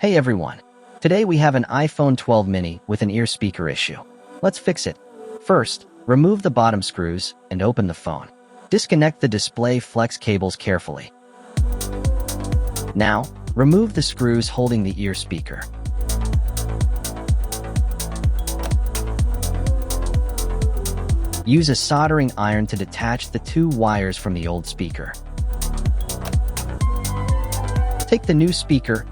Hey everyone! Today we have an iPhone 12 mini with an ear speaker issue. Let's fix it. First, remove the bottom screws and open the phone. Disconnect the display flex cables carefully. Now, remove the screws holding the ear speaker. Use a soldering iron to detach the two wires from the old speaker. Take the new speaker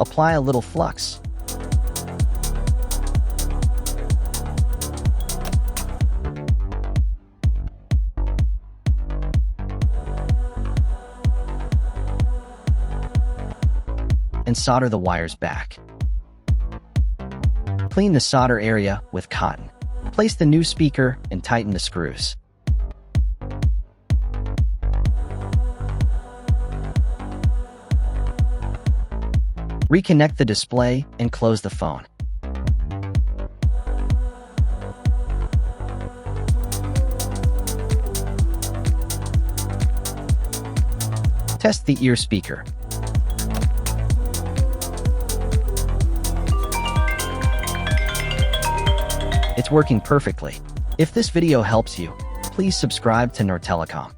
apply a little flux. And solder the wires back. Clean the solder area with cotton. Place the new speaker and tighten the screws. Reconnect the display and close the phone. Test the ear speaker. It's working perfectly. If this video helps you, please subscribe to Noor Telecom.